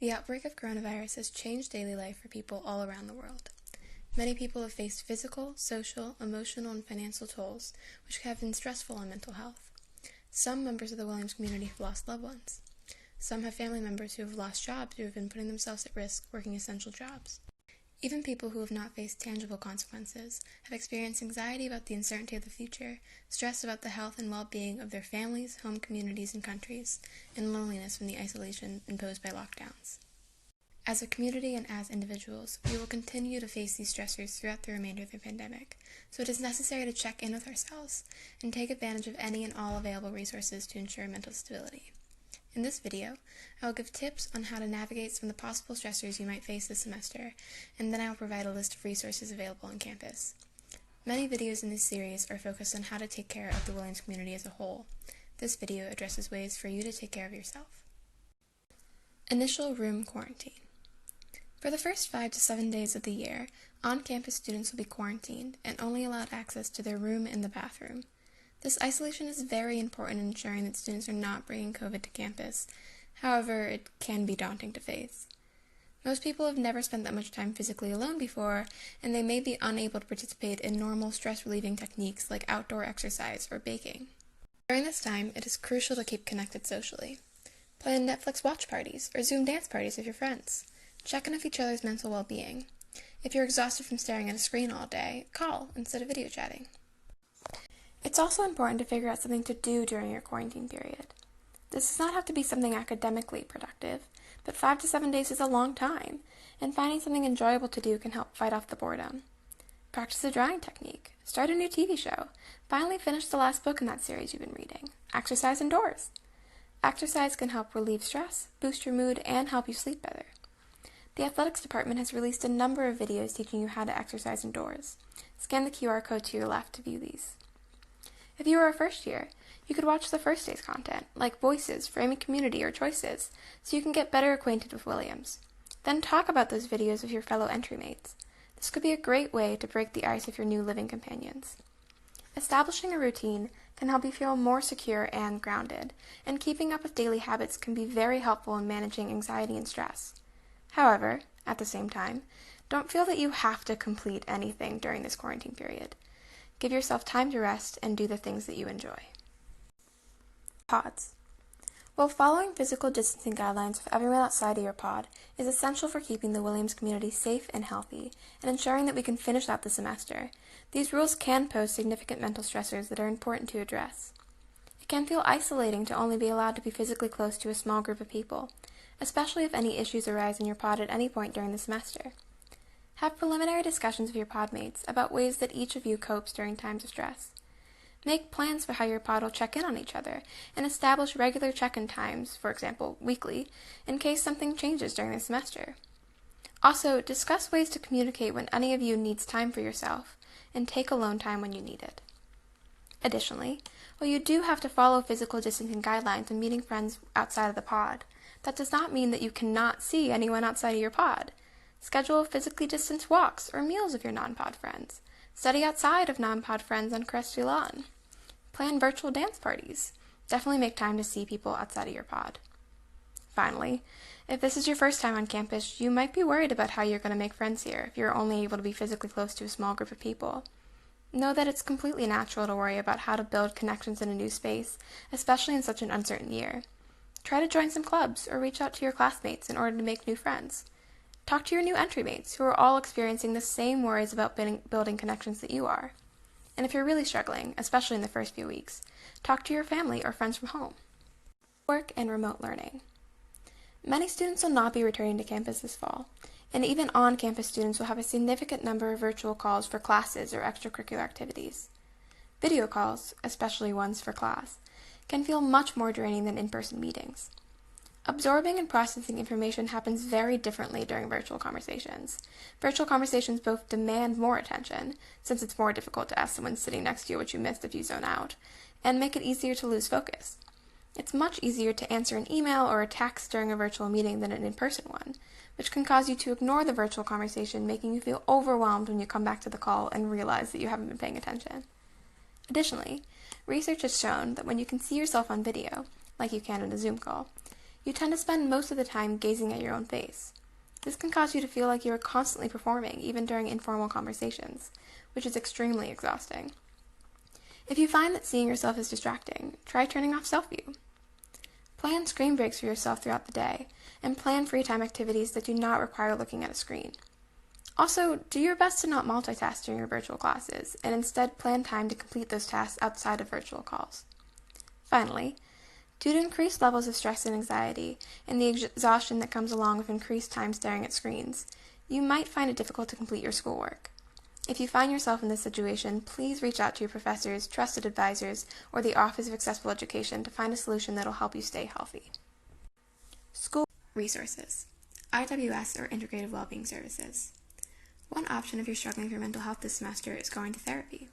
The outbreak of coronavirus has changed daily life for people all around the world. Many people have faced physical, social, emotional, and financial tolls, which have been stressful on mental health. Some members of the Williams community have lost loved ones. Some have family members who have lost jobs who have been putting themselves at risk working essential jobs. Even people who have not faced tangible consequences have experienced anxiety about the uncertainty of the future, stress about the health and well-being of their families, home communities, and countries, and loneliness from the isolation imposed by lockdowns. As a community and as individuals, we will continue to face these stressors throughout the remainder of the pandemic, so it is necessary to check in with ourselves and take advantage of any and all available resources to ensure mental stability. In this video, I will give tips on how to navigate some of the possible stressors you might face this semester, and then I will provide a list of resources available on campus. Many videos in this series are focused on how to take care of the Williams community as a whole. This video addresses ways for you to take care of yourself. Initial room quarantine. For the first 5 to 7 days of the year, on-campus students will be quarantined and only allowed access to their room and the bathroom. This isolation is very important in ensuring that students are not bringing COVID to campus. However, it can be daunting to face. Most people have never spent that much time physically alone before, and they may be unable to participate in normal stress-relieving techniques like outdoor exercise or baking. During this time, it is crucial to keep connected socially. Plan Netflix watch parties or Zoom dance parties with your friends. Check in with each other's mental well-being. If you're exhausted from staring at a screen all day, call instead of video chatting. It's also important to figure out something to do during your quarantine period. This does not have to be something academically productive, but 5 to 7 days is a long time, and finding something enjoyable to do can help fight off the boredom. Practice a drawing technique, start a new TV show, finally finish the last book in that series you've been reading, exercise indoors. Exercise can help relieve stress, boost your mood, and help you sleep better. The athletics department has released a number of videos teaching you how to exercise indoors. Scan the QR code to your left to view these. If you are a first year, you could watch the first day's content, like Voices, Framing Community, or Choices, so you can get better acquainted with Williams. Then talk about those videos with your fellow entry mates. This could be a great way to break the ice with your new living companions. Establishing a routine can help you feel more secure and grounded, and keeping up with daily habits can be very helpful in managing anxiety and stress. However, at the same time, don't feel that you have to complete anything during this quarantine period. Give yourself time to rest and do the things that you enjoy. Pods. While following physical distancing guidelines with everyone outside of your pod is essential for keeping the Williams community safe and healthy and ensuring that we can finish out the semester, these rules can pose significant mental stressors that are important to address. It can feel isolating to only be allowed to be physically close to a small group of people, especially if any issues arise in your pod at any point during the semester. Have preliminary discussions with your podmates about ways that each of you copes during times of stress. Make plans for how your pod will check in on each other, and establish regular check-in times, for example, weekly, in case something changes during the semester. Also, discuss ways to communicate when any of you needs time for yourself, and take alone time when you need it. Additionally, while you do have to follow physical distancing guidelines when meeting friends outside of the pod, that does not mean that you cannot see anyone outside of your pod. Schedule physically distanced walks or meals with your non-pod friends. Study outside of non-pod friends on Crestview Lawn. Plan virtual dance parties. Definitely make time to see people outside of your pod. Finally, if this is your first time on campus, you might be worried about how you're going to make friends here if you're only able to be physically close to a small group of people. Know that it's completely natural to worry about how to build connections in a new space, especially in such an uncertain year. Try to join some clubs or reach out to your classmates in order to make new friends. Talk to your new entry mates who are all experiencing the same worries about building connections that you are. And if you're really struggling, especially in the first few weeks, talk to your family or friends from home. Work and remote learning. Many students will not be returning to campus this fall, and even on-campus students will have a significant number of virtual calls for classes or extracurricular activities. Video calls, especially ones for class, can feel much more draining than in-person meetings. Absorbing and processing information happens very differently during virtual conversations. Virtual conversations both demand more attention, since it's more difficult to ask someone sitting next to you what you missed if you zone out, and make it easier to lose focus. It's much easier to answer an email or a text during a virtual meeting than an in-person one, which can cause you to ignore the virtual conversation, making you feel overwhelmed when you come back to the call and realize that you haven't been paying attention. Additionally, research has shown that when you can see yourself on video, like you can in a Zoom call, you tend to spend most of the time gazing at your own face. This can cause you to feel like you are constantly performing, even during informal conversations, which is extremely exhausting. If you find that seeing yourself is distracting, try turning off self-view. Plan screen breaks for yourself throughout the day, and plan free time activities that do not require looking at a screen. Also, do your best to not multitask during your virtual classes, and instead plan time to complete those tasks outside of virtual calls. Finally, due to increased levels of stress and anxiety, and the exhaustion that comes along with increased time staring at screens, you might find it difficult to complete your schoolwork. If you find yourself in this situation, please reach out to your professors, trusted advisors, or the Office of Accessible Education to find a solution that will help you stay healthy. School resources. IWS or Integrated Wellbeing Services. One option if you're struggling with your mental health this semester is going to therapy.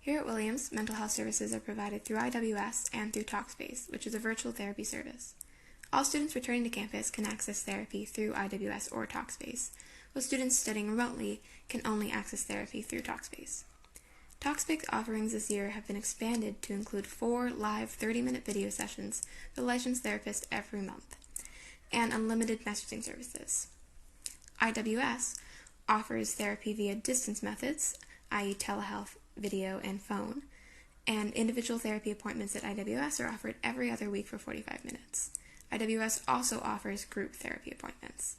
Here at Williams, mental health services are provided through IWS and through Talkspace, which is a virtual therapy service. All students returning to campus can access therapy through IWS or Talkspace, while students studying remotely can only access therapy through Talkspace. Talkspace offerings this year have been expanded to include 4 live 30-minute video sessions with a licensed therapist every month, and unlimited messaging services. IWS offers therapy via distance methods, i.e. telehealth, video, and phone, and individual therapy appointments at IWS are offered every other week for 45 minutes. IWS also offers group therapy appointments.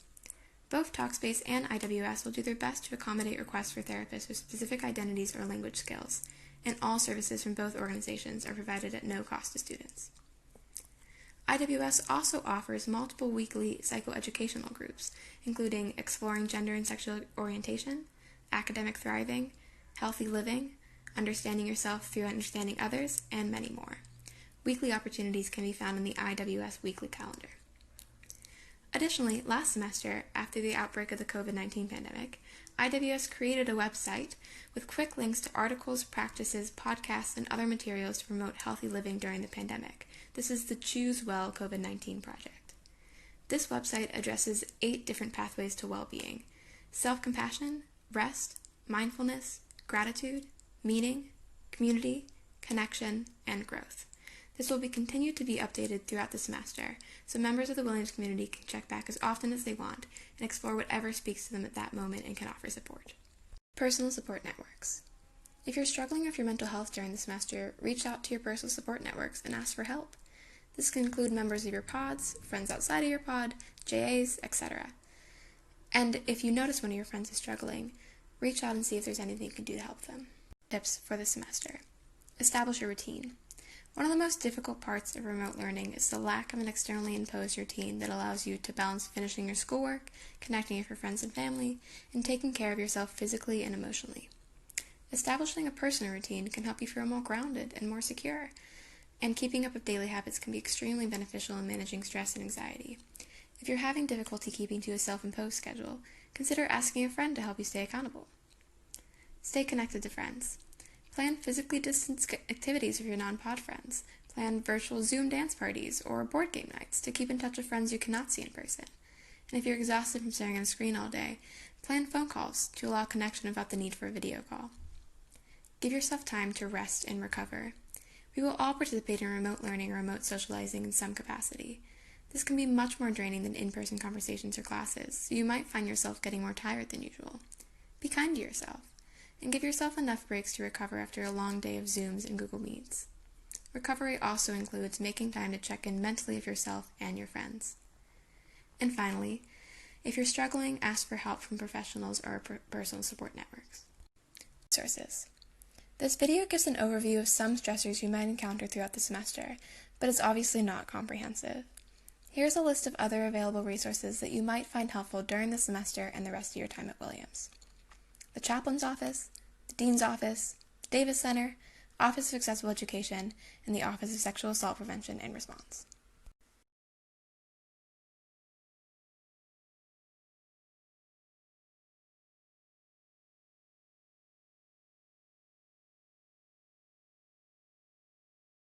Both Talkspace and IWS will do their best to accommodate requests for therapists with specific identities or language skills, and all services from both organizations are provided at no cost to students. IWS also offers multiple weekly psychoeducational groups, including Exploring Gender and Sexual Orientation, Academic Thriving, Healthy Living, Understanding Yourself Through Understanding Others, and many more. Weekly opportunities can be found in the IWS weekly calendar. Additionally, last semester, after the outbreak of the COVID-19 pandemic, IWS created a website with quick links to articles, practices, podcasts, and other materials to promote healthy living during the pandemic. This is the Choose Well COVID-19 project. This website addresses 8 different pathways to well-being: self-compassion, rest, mindfulness, gratitude, meaning, community, connection, and growth. This will be continued to be updated throughout the semester, so members of the Williams community can check back as often as they want and explore whatever speaks to them at that moment and can offer support. Personal support networks. If you're struggling with your mental health during the semester, reach out to your personal support networks and ask for help. This can include members of your pods, friends outside of your pod, JAs, etc. And if you notice one of your friends is struggling, reach out and see if there's anything you can do to help them. Tips for the semester. Establish a routine. One of the most difficult parts of remote learning is the lack of an externally imposed routine that allows you to balance finishing your schoolwork, connecting with your friends and family, and taking care of yourself physically and emotionally. Establishing a personal routine can help you feel more grounded and more secure, and keeping up with daily habits can be extremely beneficial in managing stress and anxiety. If you're having difficulty keeping to a self-imposed schedule, consider asking a friend to help you stay accountable. Stay connected to friends. Plan physically distanced activities with your non-pod friends. Plan virtual Zoom dance parties or board game nights to keep in touch with friends you cannot see in person. And if you're exhausted from staring at a screen all day, plan phone calls to allow connection without the need for a video call. Give yourself time to rest and recover. We will all participate in remote learning or remote socializing in some capacity. This can be much more draining than in-person conversations or classes, so you might find yourself getting more tired than usual. Be kind to yourself, and give yourself enough breaks to recover after a long day of Zooms and Google Meets. Recovery also includes making time to check in mentally with yourself and your friends. And finally, if you're struggling, ask for help from professionals or personal support networks. Sources. This video gives an overview of some stressors you might encounter throughout the semester, but is obviously not comprehensive. Here's a list of other available resources that you might find helpful during the semester and the rest of your time at Williams. The Chaplain's Office, the Dean's Office, the Davis Center, Office of Accessible Education, and the Office of Sexual Assault Prevention and Response.